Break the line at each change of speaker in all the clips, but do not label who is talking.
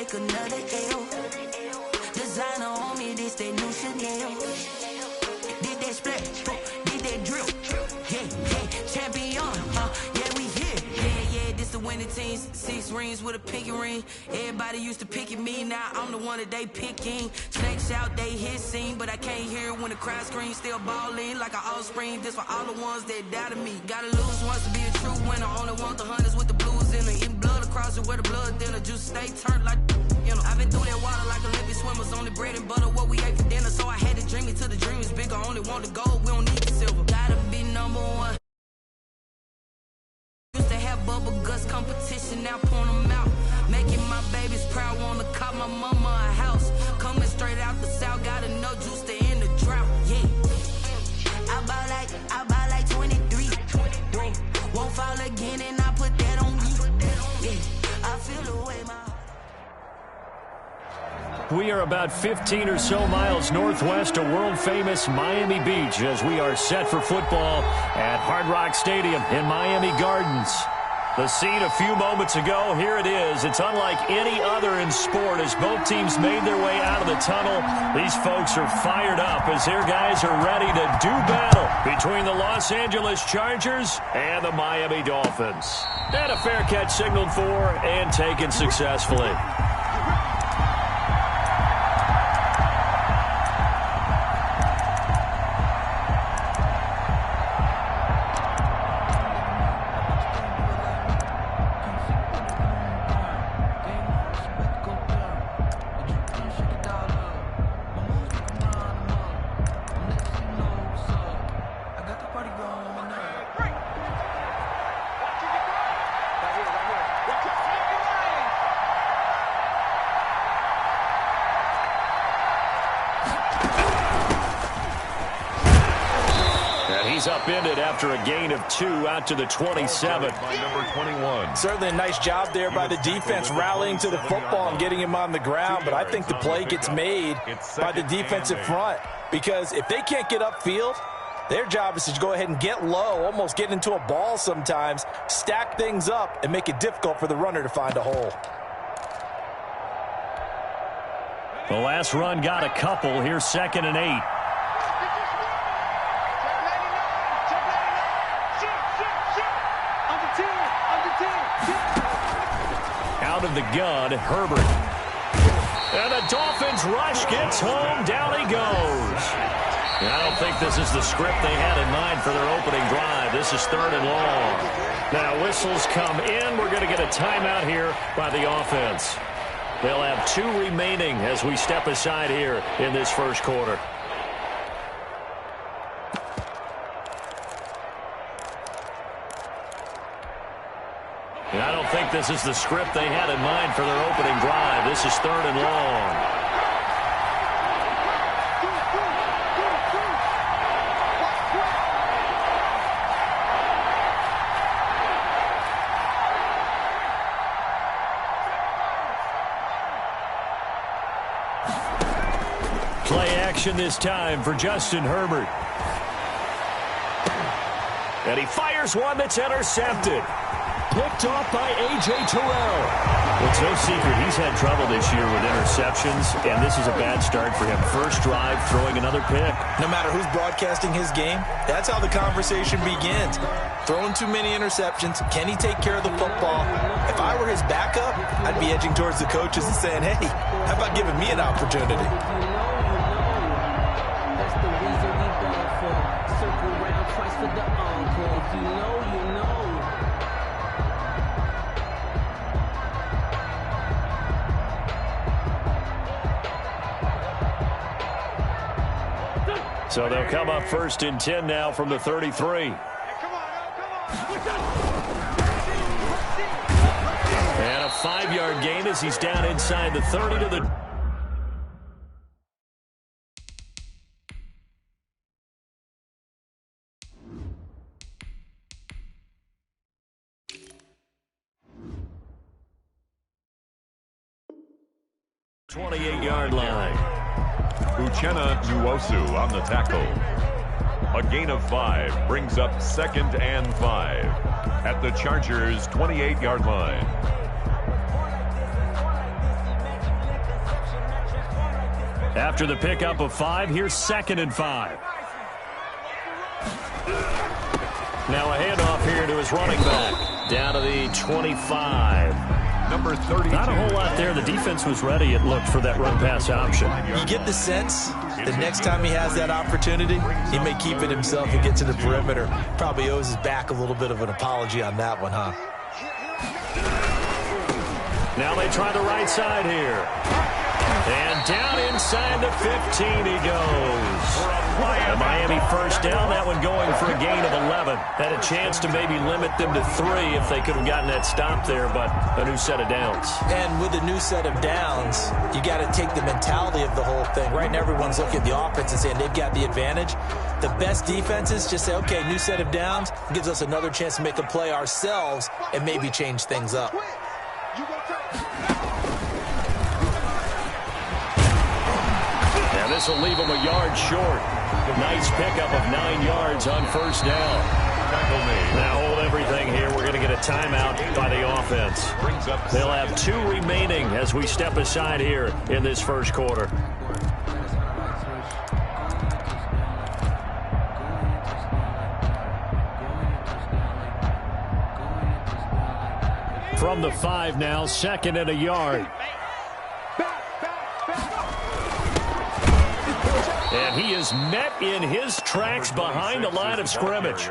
make another L. Designer on me, this that new Chanel. Did that split, did that drill. Yeah, champion, yeah, we here. Yeah, this the winning teams. 6 rings with a pinky ring. Everybody used to pick at me, now I'm the one that they picking. Snakes out, they hit scene, but I can't hear it when the crowd screams. Still ballin' like an offspring. This for all the ones that doubted me. Gotta lose once to be a true winner. Only want the hunters with the blues in it. Eating blood across it where the blood dinner. Juice stay turned like, you know. I've been through that water like Olympic swimmers. Only bread and butter, what we ate for dinner. So I had to dream it till the dream is bigger. Only want the gold, we don't need the silver. Gotta be number one. Used to have bubble guts competition, now point them out. Making my babies proud, wanna cop my mama a house. Coming straight out the south, gotta know juice to end the drought. Yeah, I buy like 23. Whoa, won't fall again, and I put that on me. Yeah, I feel the way my.
We are about 15 or so miles northwest of world-famous Miami Beach as we are set for football at Hard Rock Stadium in Miami Gardens. The scene a few moments ago, here it is. It's unlike any other in sport as both teams made their way out of the tunnel. These folks are fired up as their guys are ready to do battle between the Los Angeles Chargers and the Miami Dolphins. And a fair catch signaled for and taken successfully. Upended after a gain of 2 out to the 27.
By number 21.
Certainly a nice job there by the defense rallying to the football and getting him on the ground, but I think the play gets made by the defensive front because if they can't get upfield, their job is to go ahead and get low, almost get into a ball sometimes, stack things up, and make it difficult for the runner to find a hole.
The last run got a couple. Here's 2nd and 8. Out of the gun, Herbert. And the Dolphins rush, gets home, down he goes. I don't think this is the script they had in mind for their opening drive. This is 3rd and long. Now whistles come in. We're going to get a timeout here by the offense. They'll have 2 remaining as we step aside here in this first quarter. I don't think this is the script they had in mind for their opening drive. This is 3rd and long. Play action this time for Justin Herbert. And he fires one that's intercepted. Picked off by A.J. Terrell. It's no secret he's had trouble this year with interceptions, and this is a bad start for him. First drive, throwing another pick.
No matter who's broadcasting his game, that's how the conversation begins. Throwing too many interceptions, can he take care of the football? If I were his backup, I'd be edging towards the coaches and saying, hey, how about giving me an opportunity?
That's the reason we ball for. Circle around twice for the encore. You know, you know.
So they'll come up 1st and 10 now from the 33. And a 5-yard gain as he's down inside the 30 to the... ...28-yard line.
Uchenna Nwosu on the tackle. A gain of 5 brings up 2nd and 5 at the Chargers' 28-yard line.
After the pickup of 5, here's 2nd and 5. Now a handoff here to his running back. Down to the 25.
Number 32.
Not a whole lot there. The defense was ready, it looked, for that run-pass option.
You get the sense the next time he has that opportunity, he may keep it himself and get to the perimeter. Probably owes his back a little bit of an apology on that one, huh?
Now they try the right side here. And down inside the 15 he goes. A Miami first down, that one going for a gain of 11. Had a chance to maybe limit them to 3 if they could have gotten that stop there, but a new set of downs.
And with a new set of downs, you got to take the mentality of the whole thing. Right now everyone's looking at the offense and saying they've got the advantage. The best defenses just say, okay, new set of downs gives us another chance to make a play ourselves and maybe change things up.
Now this will leave him a yard short. Nice pickup of 9 yards on first down. Now hold everything here. We're going to get a timeout by the offense. They'll have 2 remaining as we step aside here in this first quarter. From the 5 now, 2nd and a yard. And he is met in his tracks behind the line of scrimmage.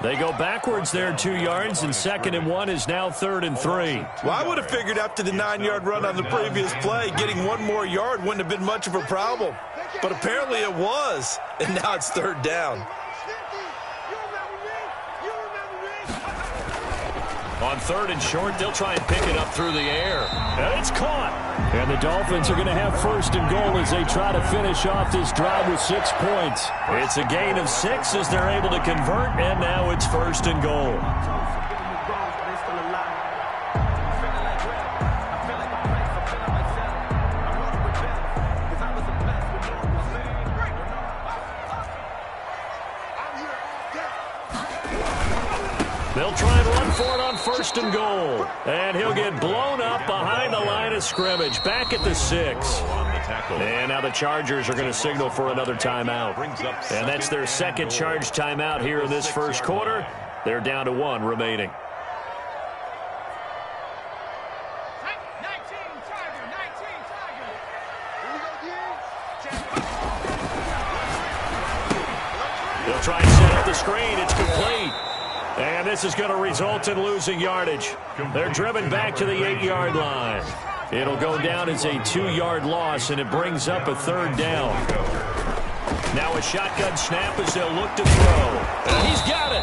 They go backwards there 2 yards, and 2nd and 1 is now 3rd and 3.
Well, I would have figured after the 9-yard run on the previous play, getting 1 more yard wouldn't have been much of a problem. But apparently it was, and now it's 3rd down.
On 3rd and short, they'll try and pick it up through the air. And it's caught. And the Dolphins are going to have 1st and goal as they try to finish off this drive with 6 points. It's a gain of 6 as they're able to convert, and now it's 1st and goal. They'll try and run for it on 1st and goal. And he'll get blown up behind the line of scrimmage. Back at the 6. And now the Chargers are going to signal for another timeout. And that's their 2nd charge timeout here in this first quarter. They're down to 1 remaining. They'll try and set up the screen. It's complete. And this is going to result in losing yardage. They're driven back to the 8-yard line. It'll go down as a 2-yard loss, and it brings up a 3rd down. Now a shotgun snap as they'll look to throw. And he's got it.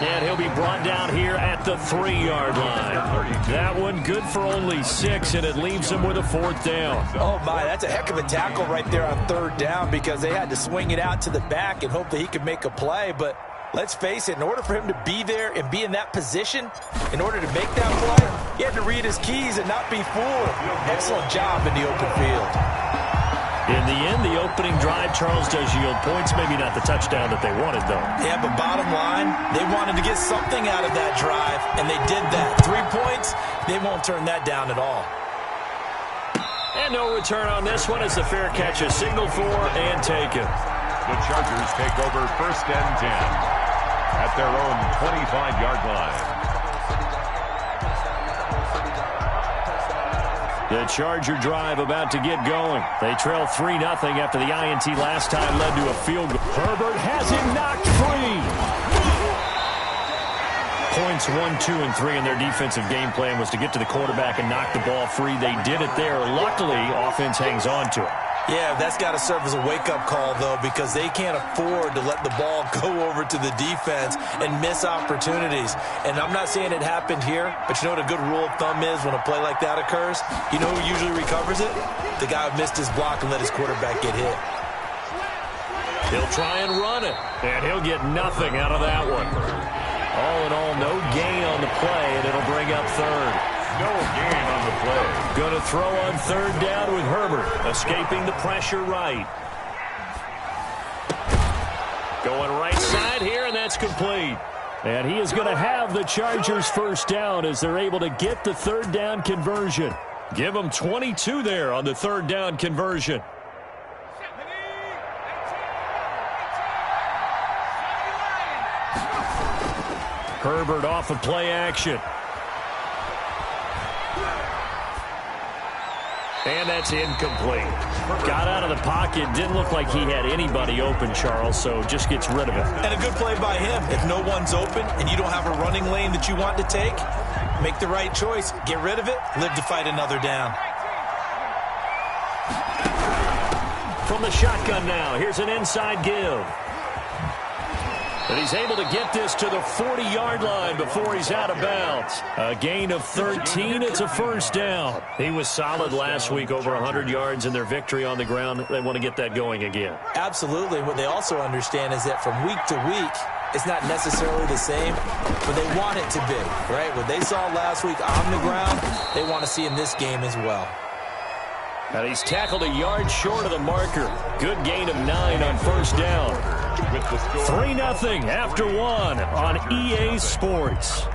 And he'll be brought down here at the 3-yard line. That one good for only 6, and it leaves him with a 4th down.
Oh, my, that's a heck of a tackle right there on 3rd down because they had to swing it out to the back and hope that he could make a play, but let's face it, in order for him to be there and be in that position, in order to make that play, he had to read his keys and not be fooled. Excellent job in the open field.
In the end, the opening drive, Charles, does yield points. Maybe not the touchdown that they wanted, though.
Yeah, but bottom line, they wanted to get something out of that drive, and they did that. 3 points, they won't turn that down at all.
And no return on this one as the fair catch is signaled for and taken.
The Chargers take over 1st and 10 at their own 25-yard line.
The Charger drive about to get going. They trail 3-0 after the INT last time led to a field goal. Herbert has him knocked free. Points 1, 2, and 3 in their defensive game plan was to get to the quarterback and knock the ball free. They did it there. Luckily, offense hangs on to it.
Yeah, that's got to serve as a wake-up call, though, because they can't afford to let the ball go over to the defense and miss opportunities. And I'm not saying it happened here, but you know what a good rule of thumb is when a play like that occurs? You know who usually recovers it? The guy who missed his block and let his quarterback get hit.
He'll try and run it, and he'll get nothing out of that one. All in all, no gain on the play, and it'll bring up 3rd.
No gain on the play.
Going to throw on 3rd down with Herbert, escaping the pressure right. Going right side here, and that's complete. And he is going to have the Chargers 1st down as they're able to get the 3rd down conversion. Give them 22 there on the 3rd down conversion. Herbert off of play action. And that's incomplete. Got out of the pocket. Didn't look like he had anybody open, Charles, so just gets rid of it.
And a good play by him. If no one's open and you don't have a running lane that you want to take, make the right choice. Get rid of it. Live to fight another down.
From the shotgun now, here's an inside give. And he's able to get this to the 40-yard line before he's out of bounds. A gain of 13. It's a first down. He was solid last week, over 100 yards in their victory on the ground. They want to get that going again.
Absolutely. What they also understand is that from week to week, it's not necessarily the same, but they want it to be, right? What they saw last week on the ground, they want to see in this game as well.
And he's tackled a yard short of the marker. Good gain of 9 on first down. 3-0 after 1 on EA Sports.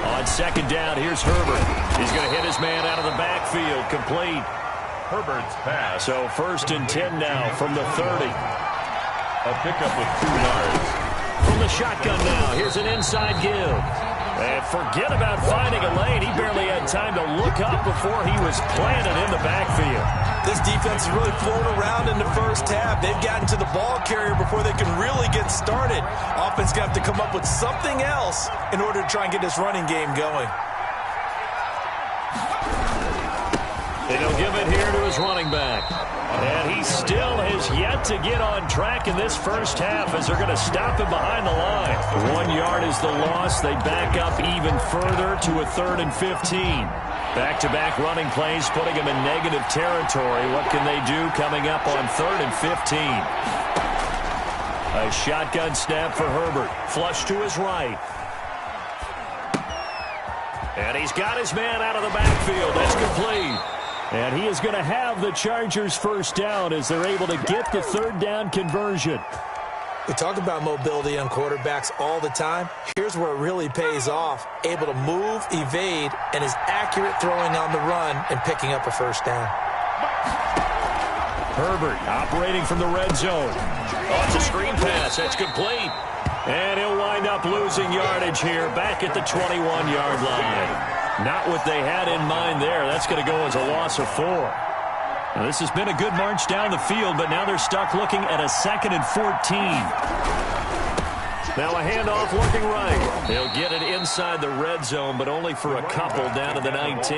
On second down, here's Herbert. He's going to hit his man out of the backfield. Complete.
Herbert's pass.
So 1st and 10 now from the 30.
A pickup with 2 yards.
From the shotgun now, here's an inside give. And forget about finding a lane. He barely had time to look up before he was planted in the backfield.
This defense is really floating around in the first half. They've gotten to the ball carrier before they can really get started. Offense going to have to come up with something else in order to try and get this running game going.
And he'll give it here to his running back. And he still has yet to get on track in this first half as they're going to stop him behind the line. 1 yard is the loss. They back up even further to a 3rd and 15. Back-to-back running plays putting him in negative territory. What can they do coming up on 3rd and 15? A shotgun snap for Herbert. Flush to his right. And he's got his man out of the backfield. That's complete. And he is going to have the Chargers first down as they're able to get the 3rd down conversion.
We talk about mobility on quarterbacks all the time. Here's where it really pays off. Able to move, evade, and is accurate throwing on the run and picking up a first down.
Herbert operating from the red zone. Oh, it's a screen pass. That's complete. And he'll wind up losing yardage here back at the 21-yard line. Not what they had in mind there. That's going to go as a loss of 4. Now, this has been a good march down the field, but now they're stuck looking at a 2nd and 14. Now a handoff looking right. They'll get it inside the red zone, but only for a couple down to the 19.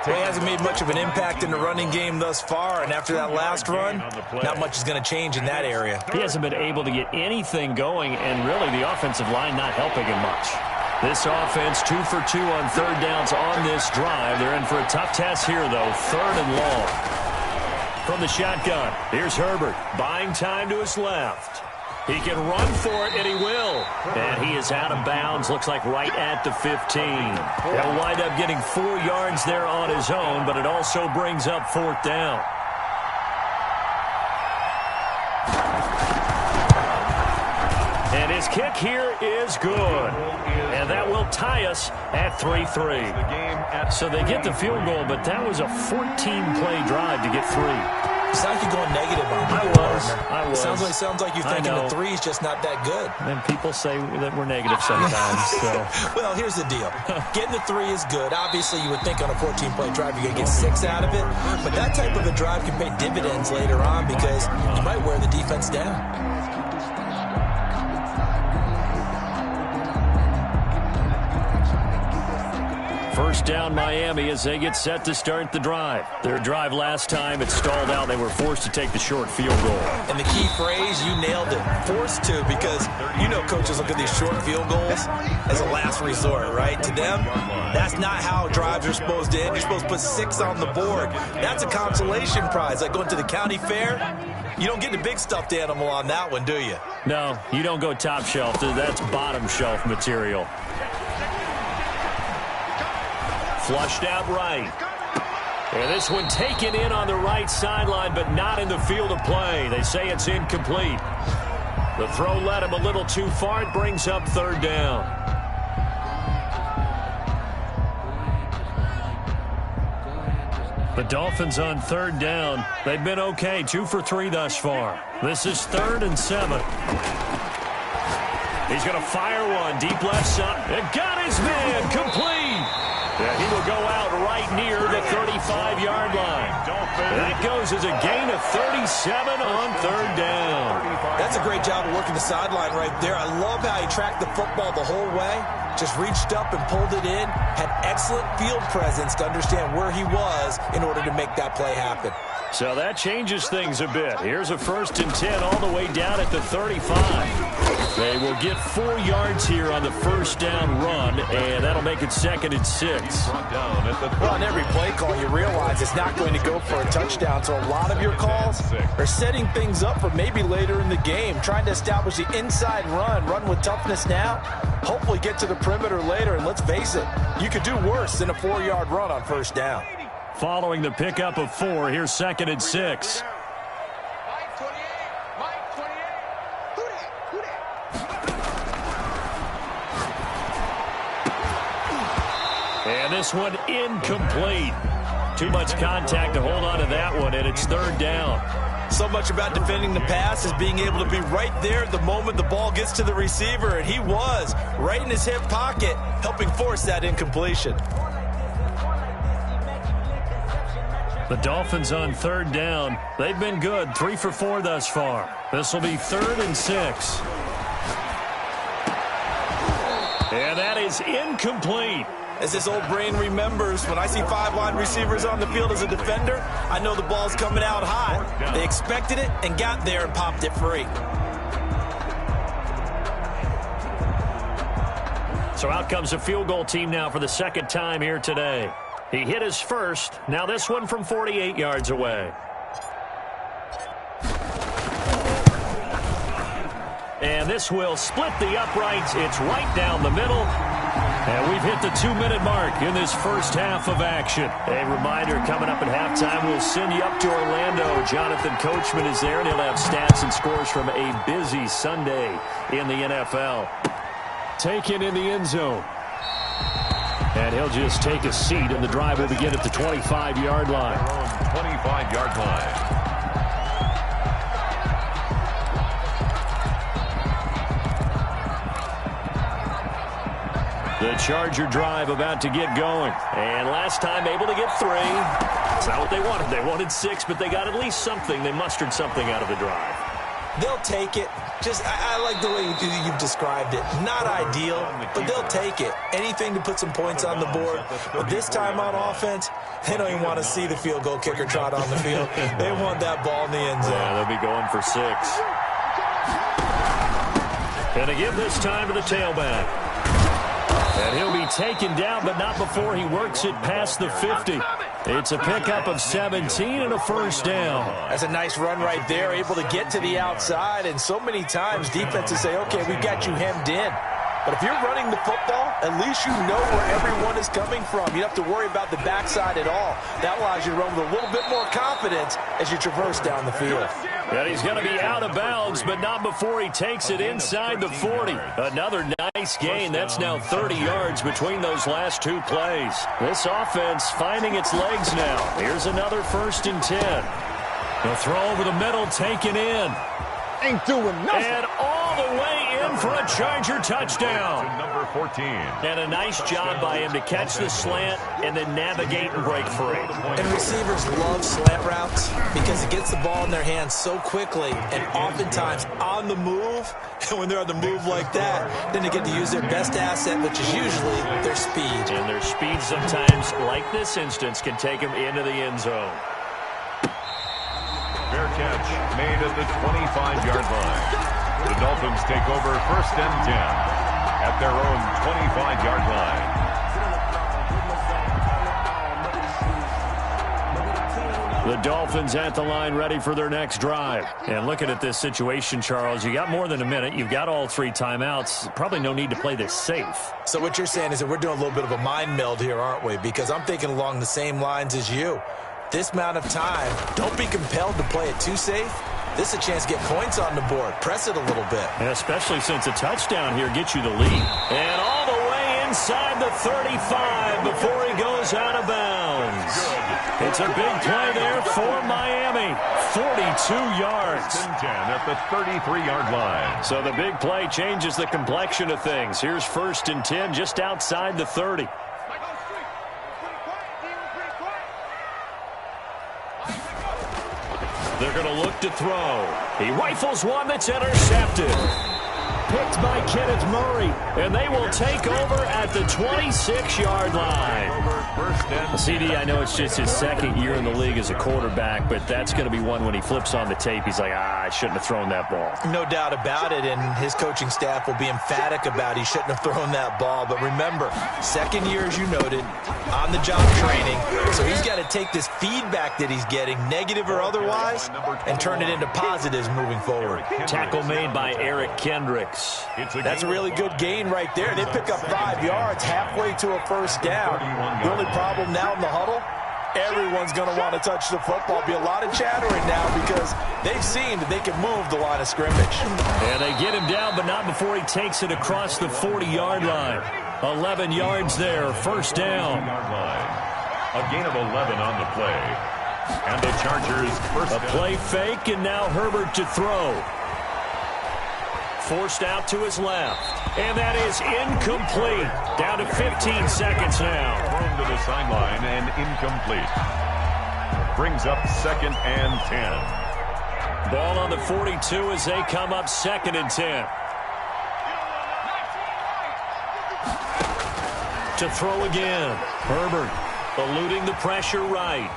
Well, he hasn't made much of an impact in the running game thus far, and after that last run, not much is going to change in that area.
He hasn't been able to get anything going, and really the offensive line not helping him much. This offense 2 for 2 on 3rd downs on this drive. They're in for a tough test here, though. 3rd and long. From the shotgun, here's Herbert. Buying time to his left. He can run for it, and he will. And he is out of bounds, looks like right at the 15. He'll wind up getting 4 yards there on his own, but it also brings up 4th down. And his kick here is good. And that will tie us at 3-3. So they get the field goal, but that was a 14-play drive to get 3.
It's like you're going negative on me.
I was.
Sounds like you're thinking the 3 is just not that good.
And people say that we're negative sometimes. So.
Well, here's the deal. Getting the 3 is good. Obviously, you would think on a 14-play drive you're going to get 6 out of it. But that type of a drive can pay dividends later on because you might wear the defense down.
First down Miami as they get set to start the drive. Their drive last time, it stalled out. They were forced to take the short field goal.
And the key phrase, you nailed it, forced to, because you know coaches look at these short field goals as a last resort, right? To them, that's not how drives are supposed to end. You're supposed to put 6 on the board. That's a consolation prize. Like going to the county fair, you don't get the big stuffed animal on that one, do you?
No, you don't go top shelf. That's bottom shelf material. Flushed out right. And this one taken in on the right sideline, but not in the field of play. They say it's incomplete. The throw led him a little too far. It brings up 3rd down. The Dolphins on third down. They've been okay, 2 for 3 thus far. This is 3rd and 7. He's going to fire one deep left side. It got his man complete. Yeah, he will go out right near the 35-yard line. That goes as a gain of 37 on third down.
That's a great job of working the sideline right there. I love how he tracked the football the whole way. Just reached up and pulled it in. Had excellent field presence to understand where he was in order to make that play happen.
So that changes things a bit. Here's a 1st and 10 all the way down at the 35. They will get 4 yards here on the first down run, and that'll make it 2nd and 6.
Well, on every play call, you realize it's not going to go for a touchdown, so a lot of your calls are setting things up for maybe later in the game, trying to establish the inside run with toughness now, hopefully get to the perimeter later, and let's face it, you could do worse than a 4-yard run on first down.
Following the pickup of 4, here's 2nd and 6. And this one incomplete. Too much contact to hold on to that one, and it's 3rd down.
So much about defending the pass is being able to be right there the moment the ball gets to the receiver, and he was right in his hip pocket, helping force that incompletion.
The Dolphins on 3rd down. They've been good, 3 for 4 thus far. This will be 3rd and 6. And that is incomplete.
As this old brain remembers, when I see 5 wide receivers on the field as a defender, I know the ball's coming out hot. They expected it and got there and popped it free.
So out comes a field goal team now for the 2nd time here today. He hit his first. Now this one from 48 yards away. And this will split the uprights. It's right down the middle. And we've hit the 2-minute mark in this first half of action. A reminder, coming up at halftime, we'll send you up to Orlando. Jonathan Coachman is there, and he'll have stats and scores from a busy Sunday in the NFL. Taken in the end zone. And he'll just take a seat, and the drive will begin at the 25-yard line.
25-yard line.
The Charger drive about to get going. And last time able to get 3. It's not what they wanted. They wanted 6, but they got at least something. They mustered something out of the drive.
They'll take it. I like the way you've described it. Not ideal, but they'll take it. Anything to put some points on the board. But this time on offense, they don't even want to see the field goal kicker trot on the field. They want that ball in the end zone.
Yeah, they'll be going for 6. And to give this time to the tailback. And he'll be taken down, but not before he works it past the 50. It's a pickup of 17 and a first down.
That's a nice run right there, able to get to the outside. And so many times defenses say, okay, we've got you hemmed in. But if you're running the football, at least you know where everyone is coming from. You don't have to worry about the backside at all. That allows you to run with a little bit more confidence as you traverse down the field.
And he's going to be out of bounds, but not before he takes it inside the 40. Another nice gain. That's now 30 yards between those last 2 plays. This offense finding its legs now. Here's another 1st and 10. The throw over the middle, taken in.
Ain't doing nothing.
And all the way in for a Charger touchdown.
Number 14.
And a nice job by him to catch the slant and then navigate and break free.
And receivers love slant routes because it gets the ball in their hands so quickly and oftentimes on the move. And when they're on the move like that, then they get to use their best asset, which is usually their speed.
And their speed sometimes, like this instance, can take them into the end zone.
Fair catch made at the 25-yard line. The Dolphins take over 1st and 10 at their own 25-yard line.
The Dolphins at the line ready for their next drive. And looking at this situation, Charles, you got more than a minute. You've got all 3 timeouts. Probably no need to play this safe.
So what you're saying is that we're doing a little bit of a mind meld here, aren't we? Because I'm thinking along the same lines as you. This amount of time, don't be compelled to play it too safe. This is a chance to get points on the board. Press it a little bit.
And especially since a touchdown here gets you the lead. And all the way inside the 35 before he goes out of bounds. It's a big play there for Miami. 42 yards.
10 at the 33-yard line.
So the big play changes the complexion of things. Here's 1st and 10 just outside the 30. They're going to look to throw. He rifles one that's intercepted. Picked by Kenneth Murray. And they will take over at the 26-yard line. CD, I know it's just his 2nd year in the league as a quarterback, but that's going to be one when he flips on the tape, he's like, I shouldn't have thrown that ball.
No doubt about it, and his coaching staff will be emphatic about he shouldn't have thrown that ball. But remember, 2nd year, as you noted, on-the-job training, so he's got to take this feedback that he's getting, negative or otherwise, and turn it into positives moving forward.
Tackle made by Eric Kendricks.
That's a really good gain right there. They pick up 5 yards halfway to a 1st down. The only problem now in the huddle, everyone's going to want to touch the football. Be a lot of chattering now because they've seen that they can move the line of scrimmage.
And they get him down, but not before he takes it across the 40-yard line. 11 yards there, 1st down.
A gain of 11 on the play. And the Chargers first
down. A play fake, and now Herbert to throw. Forced out to his left. And that is incomplete. Down to 15 seconds now.
Thrown to the sideline and incomplete. Brings up 2nd and 10.
Ball on the 42 as they come up 2nd and 10. To throw again. Herbert eluding the pressure right.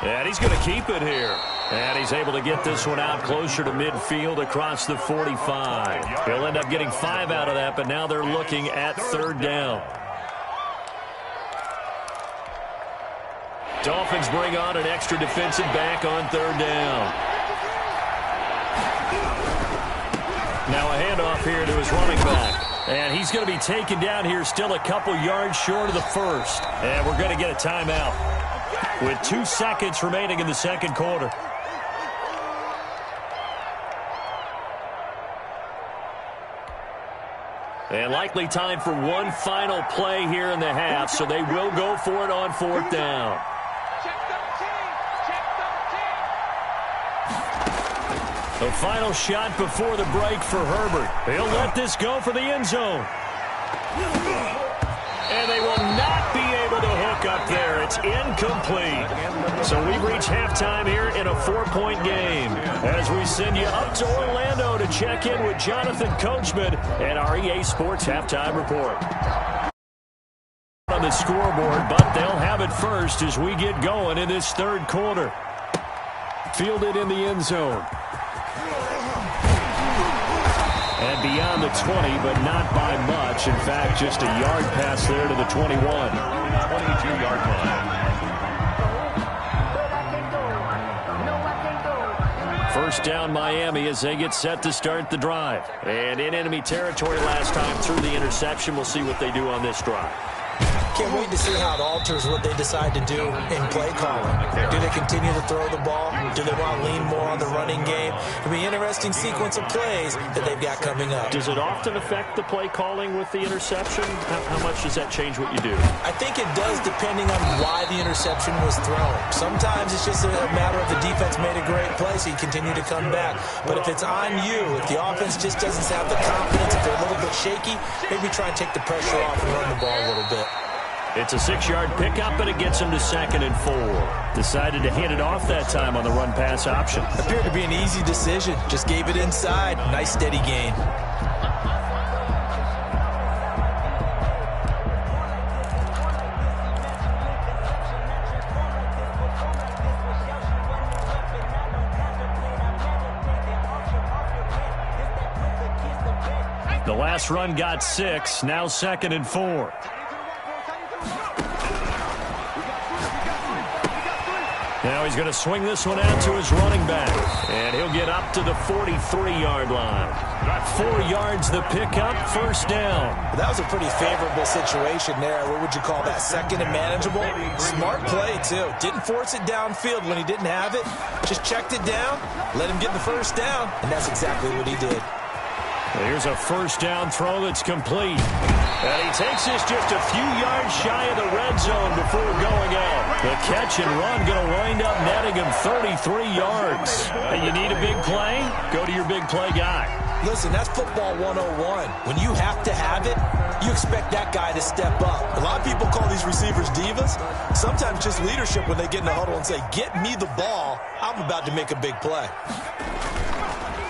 And he's going to keep it here. And he's able to get this one out closer to midfield across the 45. He'll end up getting 5 out of that, but now they're looking at 3rd down. Dolphins bring on an extra defensive back on 3rd down. Now a handoff here to his running back. And he's going to be taken down here still a couple yards short of the 1st. And we're going to get a timeout with 2 seconds remaining in the 2nd quarter. And likely time for one final play here in the half, so they will go for it on 4th down. The final shot before the break for Herbert. He'll let this go for the end zone. And they will not be able to hook up there. It's incomplete. So we reach halftime here in a 4-point game as we send you up to Orlando to check in with Jonathan Coachman and our EA Sports Halftime Report. On the scoreboard, but they'll have it first as we get going in this 3rd quarter. Fielded in the end zone. And beyond the 20, but not by much. In fact, just a yard pass there to the 21.
22-yard line.
First down Miami as they get set to start the drive. And in enemy territory last time through the interception. We'll see what they do on this drive.
Can't wait to see how it alters what they decide to do in play calling. Do they continue to throw the ball? Do they want to lean more on the running game? It'll be an interesting sequence of plays that they've got coming up.
Does it often affect the play calling with the interception? How much does that change what you do?
I think it does depending on why the interception was thrown. Sometimes it's just a matter of the defense made a great play, so you continue to come back. But if it's on you, if the offense just doesn't have the confidence, if they're a little bit shaky, maybe try and take the pressure off and run the ball a little bit.
It's a 6-yard pickup, and it gets him to 2nd and 4. Decided to hand it off that time on the run-pass option.
Appeared to be an easy decision. Just gave it inside. Nice, steady gain.
The last run got 6, now 2nd and 4. Now he's going to swing this one out to his running back. And he'll get up to the 43-yard line. 4 yards the pickup, 1st down.
That was a pretty favorable situation there. What would you call that? 2nd and manageable? Smart play, too. Didn't force it downfield when he didn't have it. Just checked it down, let him get the 1st down, and that's exactly what he did.
Here's a first down throw that's complete. And he takes this just a few yards shy of the red zone before going out. The catch and run going to wind up netting him 33 yards. And you need a big play? Go to your big play guy.
Listen, that's football 101. When you have to have it, you expect that guy to step up. A lot of people call these receivers divas. Sometimes just leadership when they get in the huddle and say, get me the ball. I'm about to make a big play.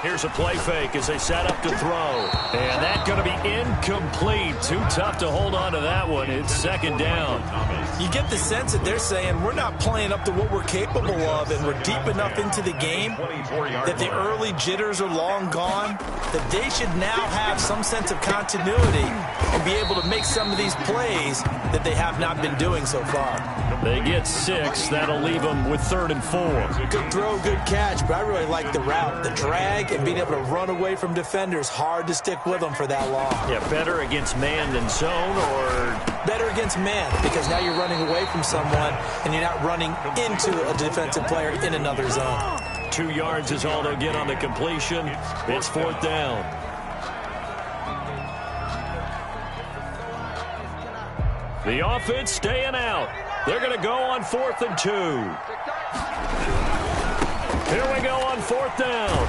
Here's a play fake as they set up to throw. And that's going to be incomplete. Too tough to hold on to that one. It's second down.
You get the sense that they're saying we're not playing up to what we're capable of, and we're deep enough into the game that the early jitters are long gone, that they should now have some sense of continuity and be able to make some of these plays that they have not been doing so far.
They get 6. That'll leave them with 3rd and 4.
Good throw, good catch, but I really like the route. The drag and being able to run away from defenders, hard to stick with them for that long.
Yeah, better against man than zone, or
better against man, because now you're running away from someone and you're not running into a defensive player in another zone.
2 yards is all they'll get on the completion. It's 4th down. The offense staying out. They're going to go on 4th and 2. Here we go on 4th down.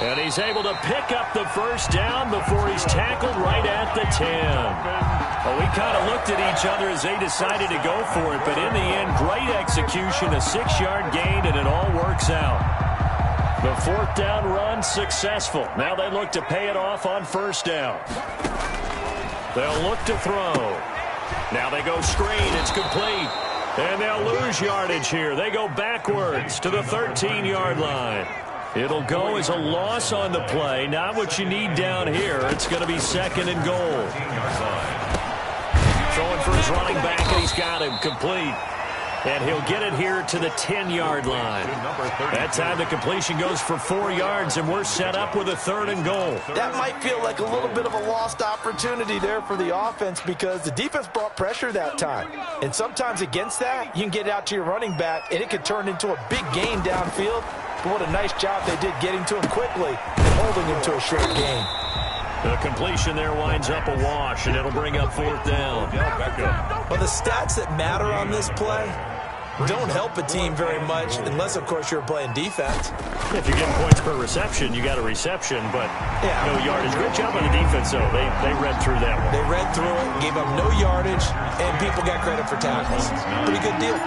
And he's able to pick up the first down before he's tackled right at the 10. Well, we kind of looked at each other as they decided to go for it, but in the end, great execution, a 6-yard gain, and it all works out. The 4th down run successful. Now they look to pay it off on first down. They'll look to throw. Now they go screen. It's complete. And they'll lose yardage here. They go backwards to the 13-yard line. It'll go as a loss on the play. Not what you need down here. It's going to be 2nd and goal. Throwing for his running back, and he's got him complete. And he'll get it here to the 10-yard line. That time the completion goes for 4 yards, and we're set up with a 3rd and goal.
That might feel like a little bit of a lost opportunity there for the offense because the defense brought pressure that time. And sometimes against that, you can get out to your running back, and it could turn into a big gain downfield. But what a nice job they did getting to him quickly and holding him to a short gain.
The completion there winds up a wash, and it'll bring up 4th down.
Well, the stats that matter on this play don't help a team very much unless, of course, you're playing defense.
If you're getting points per reception, you got a reception, but no yardage. Great job on the defense, though. They read through that one.
They read through it, gave up no yardage, and people got credit for tackles. Pretty good deal.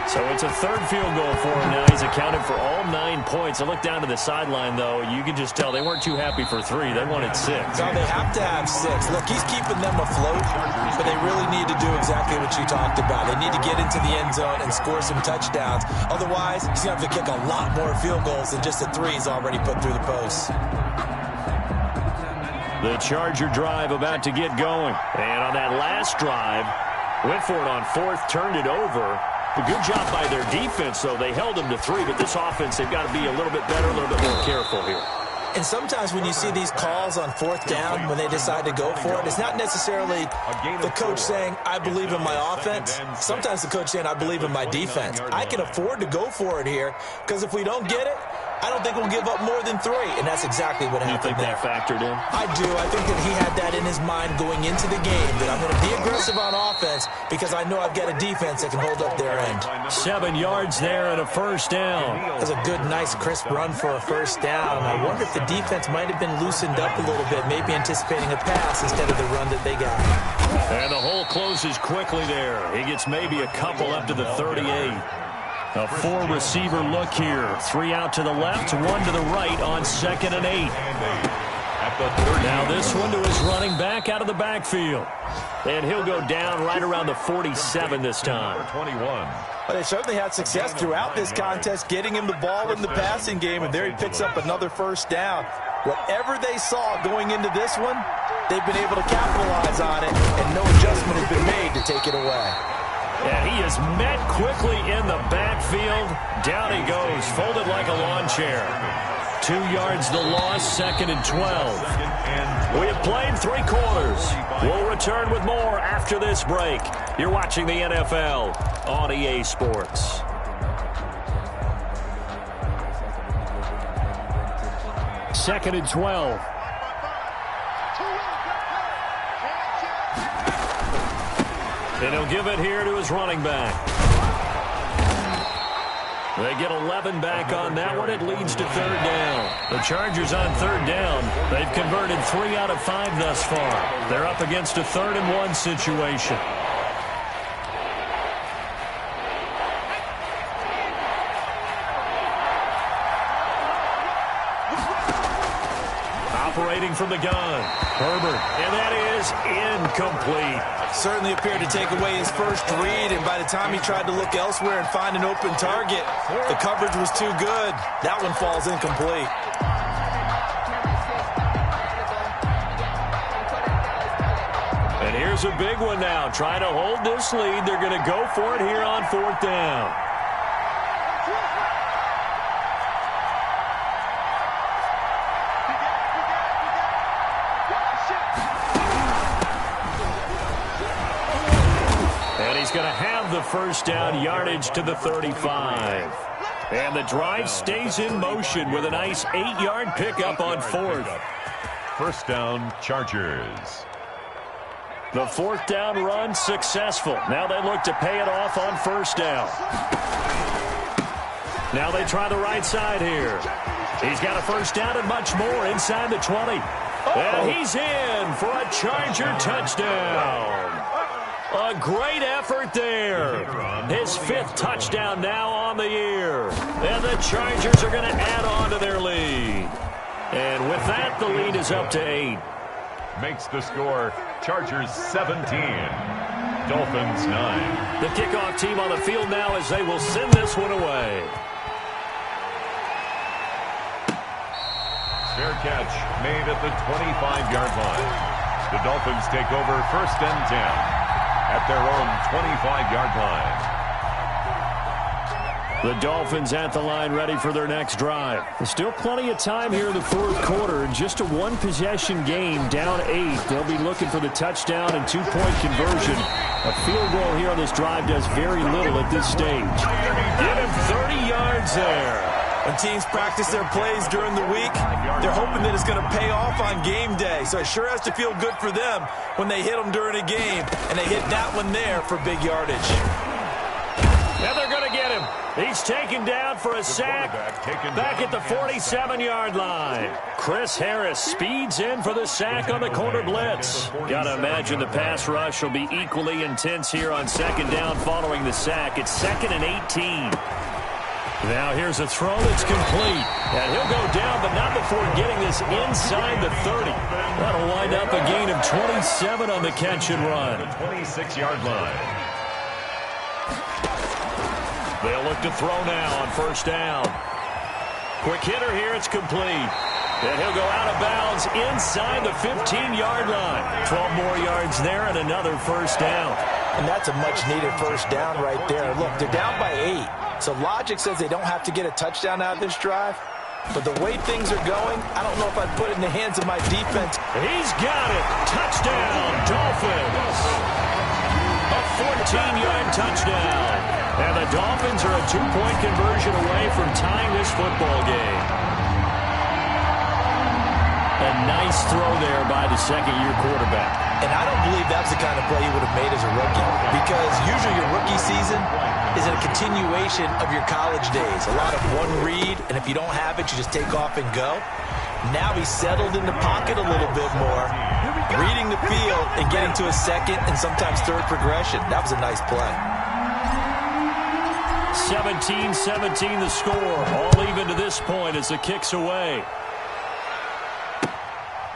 So it's a 3rd field goal for him now. He's accounted for all 9 points. I look down to the sideline, though. You can just tell they weren't too happy for 3. They wanted 6.
No, they have to have 6. Look, he's keeping them afloat, but they really need to do exactly what you talked about. They need to get into the end zone and score some touchdowns. Otherwise, he's going to have to kick a lot more field goals than just the 3 he's already put through the posts.
The Charger drive about to get going. And on that last drive, went for it on 4th, turned it over. A good job by their defense, though. They held them to 3, but this offense, they've got to be a little bit better, a little bit more careful here.
And sometimes when you see these calls on 4th down, when they decide to go for it, it's not necessarily the coach saying, I believe in my offense. Sometimes the coach saying, I believe in my defense. I can afford to go for it here, because if we don't get it, I don't think we'll give up more than 3, and that's exactly what happened there.
You think that factored in?
I do. I think that he had that in his mind going into the game, that I'm going to be aggressive on offense because I know I've got a defense that can hold up their end.
7 yards there and a first down.
That's a good, nice, crisp run for a first down. I wonder if the defense might have been loosened up a little bit, maybe anticipating a pass instead of the run that they got.
And the hole closes quickly there. He gets maybe a couple up to the 38. A 4-receiver look here. 3 out to the left, 1 to the right on 2nd and 8. Now this one to his running back out of the backfield. And he'll go down right around the 47 this time.
21.
Well, they certainly had success throughout this contest, getting him the ball in the passing game, and there he picks up another first down. Whatever they saw going into this one, they've been able to capitalize on it, and no adjustment has been made to take it away.
And he is met quickly in the backfield. Down he goes, folded like a lawn chair. 2 yards the loss, 2nd and 12. We have played 3 quarters. We'll return with more after this break. You're watching the NFL on EA Sports. 2nd and 12. And he'll give it here to his running back. They get 11 back on that one. It leads to 3rd down. The Chargers on 3rd down. They've converted 3 out of 5 thus far. They're up against a 3rd and 1 situation. Operating from the gun, Herbert, and that is incomplete.
Certainly appeared to take away his first read, and by the time he tried to look elsewhere and find an open target, the coverage was too good. That one falls incomplete.
And here's a big one now. Trying to hold this lead. They're going to go for it here on 4th down. He's going to have the first down, yardage to the 35. And the drive stays in motion with a nice 8-yard pickup on 4th.
First down, Chargers.
The 4th down run successful. Now they look to pay it off on 1st down. Now they try the right side here. He's got a first down and much more inside the 20. And he's in for a Charger touchdown. A great effort there. His 5th touchdown now on the year. And the Chargers are going to add on to their lead. And with that, the lead is up to 8.
Makes the score Chargers 17, Dolphins 9.
The kickoff team on the field now as they will send this one away.
Fair catch made at the 25-yard line. The Dolphins take over 1st and 10. At their own 25-yard line.
The Dolphins at the line ready for their next drive. There's still plenty of time here in the 4th quarter. Just a one-possession game, down 8. They'll be looking for the touchdown and 2-point conversion. A field goal here on this drive does very little at this stage. Give him 30 yards there.
When teams practice their plays during the week, they're hoping that it's going to pay off on game day. So it sure has to feel good for them when they hit them during a game, and they hit that one there for big yardage.
And they're going to get him. He's taken down for a sack back at the 47-yard line. Chris Harris speeds in for the sack on the corner blitz. Got to imagine the pass rush will be equally intense here on 2nd down following the sack. It's 2nd and 18. Now here's a throw that's complete. And he'll go down, but not before getting this inside the 30. That'll wind up a gain of 27 on the catch and run.
The 26-yard line.
They'll look to throw now on 1st down. Quick hitter here, it's complete. And he'll go out of bounds inside the 15-yard line. 12 more yards there and another 1st down.
And that's a much-needed 1st down right there. Look, they're down by 8. So logic says they don't have to get a touchdown out of this drive. But the way things are going, I don't know if I'd put it in the hands of my defense.
He's got it. Touchdown, Dolphins. A 14-yard touchdown. And the Dolphins are a 2-point conversion away from tying this football game. A nice throw there by the 2nd-year quarterback.
And I don't believe that's the kind of play he would have made as a rookie. Because usually your rookie season is a continuation of your college days. A lot of one read, and if you don't have it, you just take off and go. Now he's settled in the pocket a little bit more, reading the field and getting to a 2nd and sometimes 3rd progression. That was a nice play.
17-17 the score. All even to this point as the kick's away.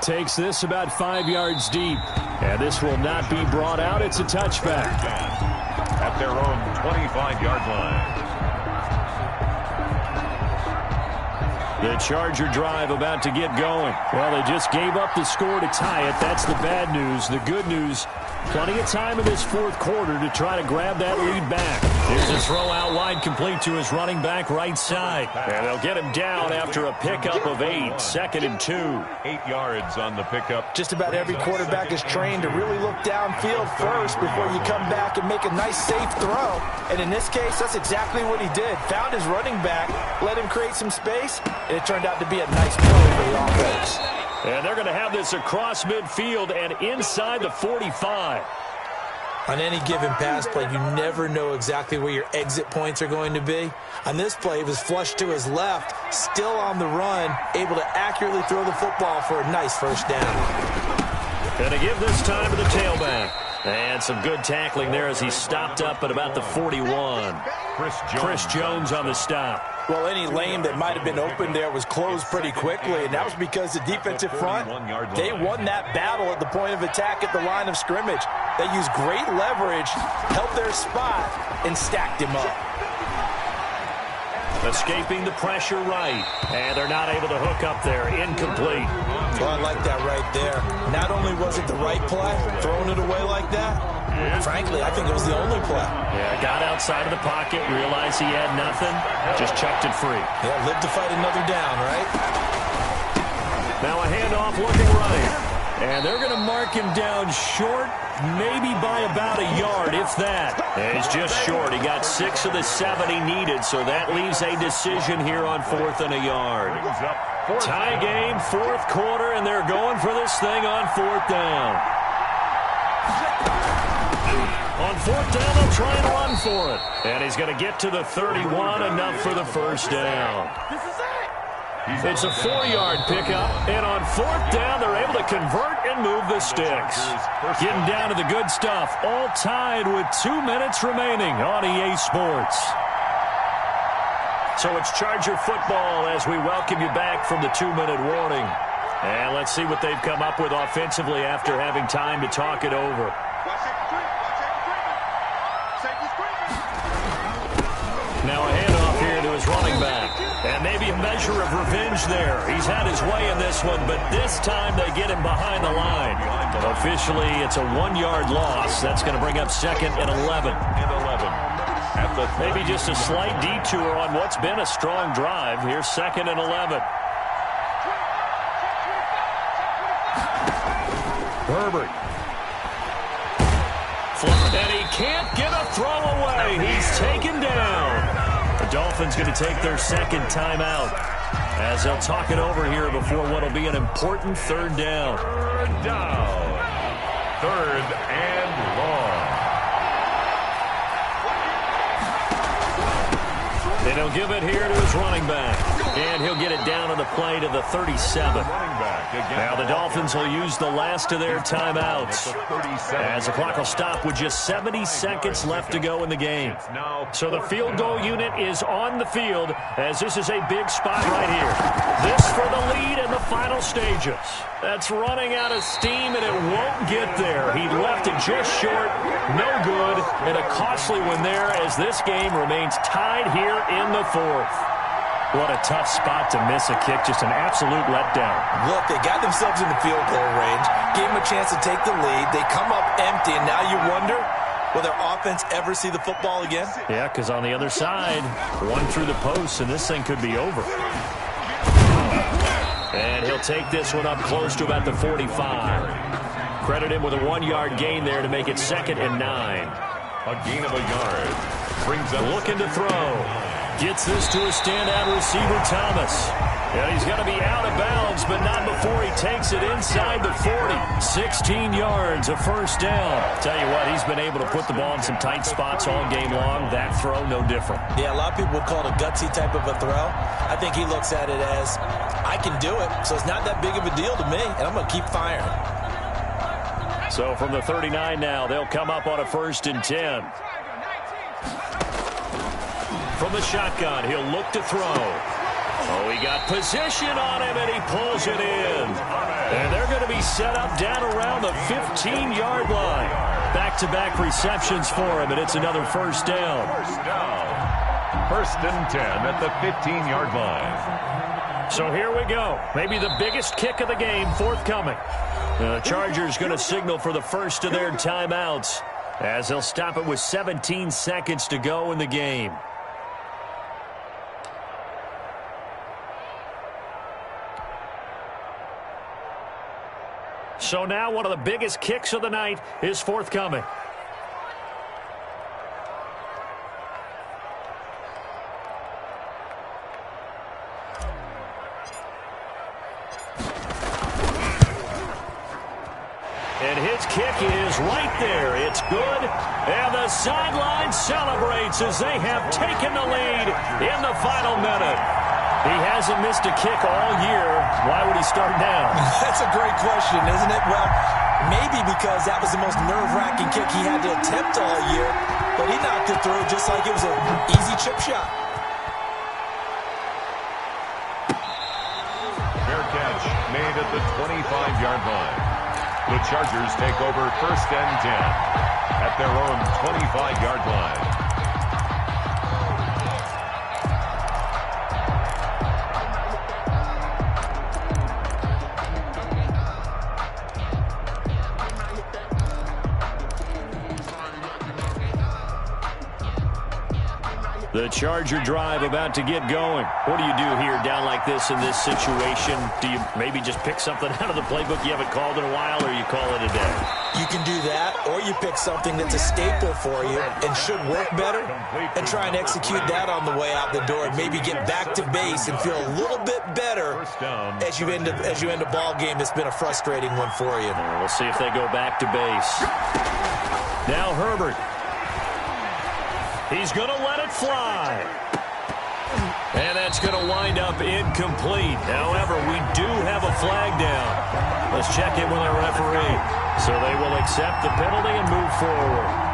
Takes this about 5 yards deep. And this will not be brought out. It's a touchback.
At their own 25-yard line.
The Charger drive about to get going. Well, they just gave up the score to tie it. That's the bad news. The good news, Plenty of time in this fourth quarter to try to grab that lead back. Here's a throw out wide, complete to his running back right side. And they'll get him down after a pickup of 8, 2nd and 2.
8 yards on the pickup.
Just about every quarterback is trained to really look downfield first before you come back and make a nice, safe throw. And in this case, that's exactly what he did. Found his running back, let him create some space, and it turned out to be a nice play for the offense.
And they're going to have this across midfield and inside the 45.
On any given pass play, you never know exactly where your exit points are going to be. On this play, it was flushed to his left, still on the run, able to accurately throw the football for a nice first down.
Going to give this time to the tailback. And some good tackling there as he stopped up at about the 41. Chris Jones on the stop.
Well, any lane that might have been open there was closed pretty quickly, and that was because the defensive front, they won that battle at the point of attack at the line of scrimmage. They used great leverage, held their spot, and stacked him up.
Escaping the pressure right, and they're not able to hook up there. Incomplete.
Well, I like that right there. Not only was it the right play, throwing it away like that, frankly, I think it was the only play.
Yeah, got outside of the pocket, realized he had nothing, just chucked it free.
Yeah, live to fight another down, right?
Now a handoff looking right. And they're going to mark him down short, maybe by about a yard, if that. And he's just short. He got 6 of the 7 he needed, so that leaves a decision here on 4th and a yard. Tie game, 4th quarter, and they're going for this thing on 4th down. On 4th down, they'll try and run for it. And he's going to get to the 31, enough for the first down. It's a 4-yard pickup, and on 4th down, they're able to convert and move the sticks. Getting down to the good stuff, all tied with 2 minutes remaining on EA Sports. So it's Charger football as we welcome you back from the 2-minute warning. And let's see what they've come up with offensively after having time to talk it over. Now a handoff here to his running back. And maybe a measure of revenge there. He's had his way in this one, but this time they get him behind the line. Officially, it's a 1-yard loss. That's going to bring up 2nd and 11. Maybe just a slight detour on what's been a strong drive. Here's 2nd and 11. Herbert. And he can't get a throw away. He's taken down. The Dolphins going to take their 2nd timeout as they'll talk it over here before what will be an important 3rd down.
3rd and long.
And he'll give it here to his running back. And he'll get it down on the play to the 37. Now the Dolphins will use the last of their timeouts as the clock will stop with just 70 seconds left to go in the game. So the field goal unit is on the field as this is a big spot right here. This for the lead in the final stages. That's running out of steam, and it won't get there. He left it just short, no good, and a costly one there as this game remains tied here in the 4th. What a tough spot to miss a kick. Just an absolute letdown.
Look, they got themselves in the field goal range, gave them a chance to take the lead. They come up empty, and now you wonder, will their offense ever see the football again?
Yeah, because on the other side, one through the post, and this thing could be over. And he'll take this one up close to about the 45. Credit him with a 1-yard gain there to make it 2nd and 9.
A gain of a yard. Brings up
looking to throw. Gets this to a standout receiver, Thomas. And he's going to be out of bounds, but not before he takes it inside the 40. 16 yards, a first down. Tell you what, he's been able to put the ball in some tight spots all game long. That throw, no different.
Yeah, a lot of people would call it a gutsy type of a throw. I think he looks at it as, I can do it, so it's not that big of a deal to me, and I'm going to keep firing.
So from the 39 now, they'll come up on a 1st and 10. From the shotgun, he'll look to throw. Oh, he got position on him, and he pulls it in. And they're going to be set up down around the 15-yard line. Back-to-back receptions for him, and it's another first down.
1st and 10 at the 15-yard line.
So here we go. Maybe the biggest kick of the game forthcoming. The Chargers going to signal for the first of their timeouts as they'll stop it with 17 seconds to go in the game. So now one of the biggest kicks of the night is forthcoming. And his kick is right there. It's good. And the sideline celebrates as they have taken the lead in the final minute. He hasn't missed a kick all year. Why would he start now?
That's a great question, isn't it? Well, maybe because that was the most nerve-wracking kick he had to attempt all year, but he knocked it through just like it was an easy chip shot.
Fair catch made at the 25-yard line. The Chargers take over 1st and 10 at their own 25-yard line.
The Charger drive about to get going. What do you do here down like this in this situation? Do you maybe just pick something out of the playbook you haven't called in a while, or you call it a day?
You can do that, or you pick something that's a staple for you and should work better and try and execute that on the way out the door and maybe get back to base and feel a little bit better as you end a ball game that's been a frustrating one for you.
We'll see if they go back to base. Now Herbert. He's going to let it fly. And that's going to wind up incomplete. However, we do have a flag down. Let's check in with our referee. So they will accept the penalty and move forward.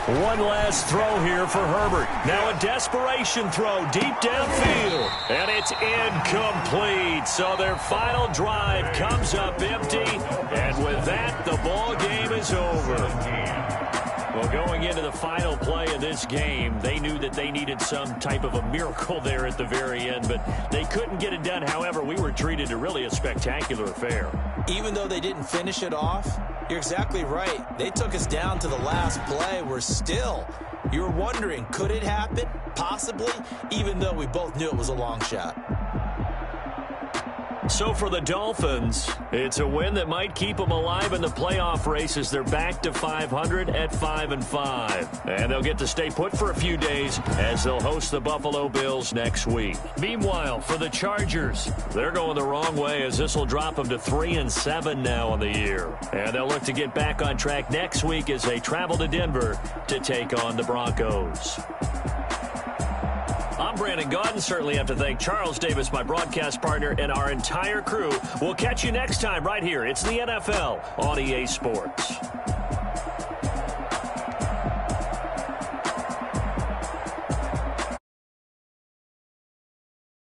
One last throw here for Herbert. Now a desperation throw deep downfield. And it's incomplete. So their final drive comes up empty. And with that, the ball game is over. Well, going into the final play of this game, they knew that they needed some type of a miracle there at the very end, but they couldn't get it done. However, we were treated to really a spectacular affair.
Even though they didn't finish it off, you're exactly right. They took us down to the last play. You were wondering, could it happen? Possibly, even though we both knew it was a long shot.
So for the Dolphins, it's a win that might keep them alive in the playoff race as they're back to 500 at 5-5. And they'll get to stay put for a few days as they'll host the Buffalo Bills next week. Meanwhile, for the Chargers, they're going the wrong way as this will drop them to 3-7 now on the year. And they'll look to get back on track next week as they travel to Denver to take on the Broncos. I'm Brandon Gaudin. Certainly have to thank Charles Davis, my broadcast partner, and our entire crew. We'll catch you next time right here. It's the NFL on EA Sports.